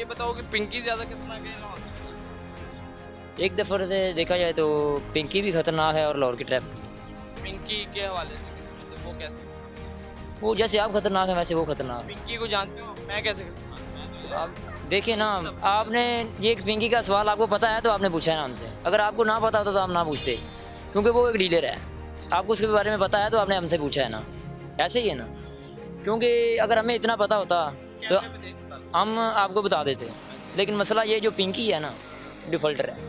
ये बताओ कि पिंकी ज़्यादा खतरनाक है या लाहौर? एक दफ़ा से देखा जाए तो पिंकी भी खतरनाक है और लाहौर की ट्रैफिक, पिंकी के हवाले से मतलब वो कैसे? वो जैसे आप खतरनाक है वैसे वो खतरनाक है। पिंकी को जानते हो? मैं कैसे खतरनाक? आप देखिए ना, आपने ये पिंकी का सवाल आपको पता है तो आपने पूछा है ना हमसे, अगर आपको ना पता होता तो आप ना पूछते, क्योंकि वो एक डीलर है, आपको उसके बारे में पता है तो आपने हमसे पूछा है ना, ऐसे ही है ना। क्योंकि अगर हमें इतना पता होता तो कैमरे में देख बता हम आपको बता देते, लेकिन मसला ये जो पिंकी है ना, डिफ़ॉल्टर है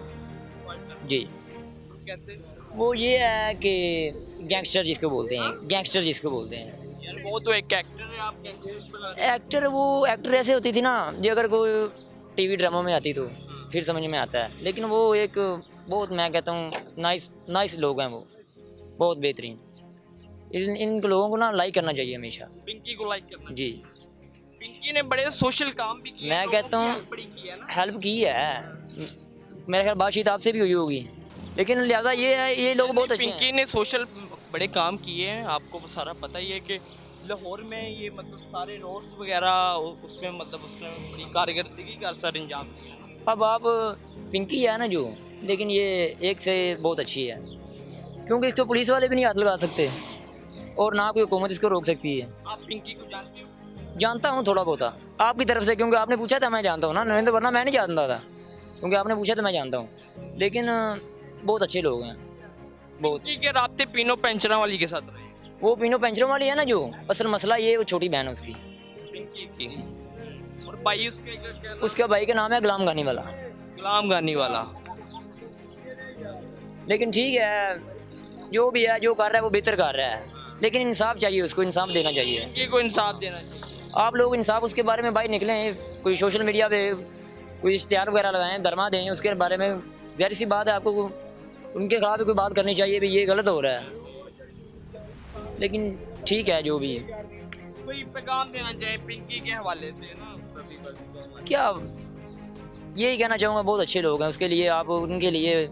जी। कैसे? वो ये है कि गैंगस्टर जिसको बोलते हैं, गैंगस्टर जिसको बोलते हैं। यार वो तो एक एक्टर है, आप कैसे बना रहे एक्टर, वो एक्टर ऐसे होती थी ना, ये अगर कोई टीवी ड्रामा में आती तो फिर समझ में आता है, लेकिन वो एक बहुत, मैं कहता हूँ नाइस नाइस लोग हैं वो, बहुत बेहतरीन। इन लोगों को ना लाइक करना चाहिए हमेशा हो? पिंकी को लाइक करना। जी। पिंकी ने बड़े सोशल काम भी किए, मैं लोगों कहता की हूँ हेल्प बड़ी की है ना। हेल्प की है, मेरे ख्याल बातचीत आपसे भी हुई होगी, लेकिन लिहाजा ये है, ये लोग बहुत अच्छे हैं। पिंकी ने सोशल बड़े काम किए हैं, आपको सारा पता ही है कि लाहौर में ये मतलब सारे रोड्स वगैरह उसमें मतलब उसने बड़ी कारकर्दगी का असर अंजाम दिया है। अब आप पिंकी है ना जो, लेकिन ये एक से बहुत अच्छी है, क्योंकि इसको पुलिस वाले भी नहीं हाथ लगा सकते और ना कोई हुकूमत इसको रोक सकती है। आप पिंकी को जानते हो? जानता हूँ थोड़ा बहुत आपकी तरफ से, क्योंकि आपने पूछा था मैं जानता हूँ ना, नहीं तो वरना मैं नहीं जानता था, क्योंकि आपने पूछा तो मैं जानता हूँ, लेकिन बहुत अच्छे लोग हैं बहुत। पिंकी के राब्ते पीनो पेंचरा वाली के साथ रहे। वो पीनो पेंचरों वाली है ना जो, असल मसला ये वो छोटी बहन है उसकी, पिंकी की और भाई उसके क्या नाम? उसका भाई का नाम है गुलाम गानी वाला। गुलाम गानी वाला। लेकिन ठीक है, जो भी है जो कर रहा है वो बेहतर कर रहा है, लेकिन इंसाफ चाहिए, उसको इंसाफ देना चाहिए। पिंकी को इंसाफ देना चाहिए। आप लोग इंसाफ उसके बारे में भाई निकलें, कोई सोशल मीडिया पे कोई इश्तिहार वगैरह लगाएं, धरमा दें उसके बारे में, ज़ाहिर सी बात है आपको उनके खिलाफ भी कोई बात करनी चाहिए भी ये गलत हो रहा है, लेकिन ठीक है जो भी। कोई पैगाम देना चाहिए पिंकी के हवाले से ना प्रतिबद्ध। क्या यही कहना चाहूँगा, बहुत अच्छे लोग हैं, उसके लिए आप उनके लिए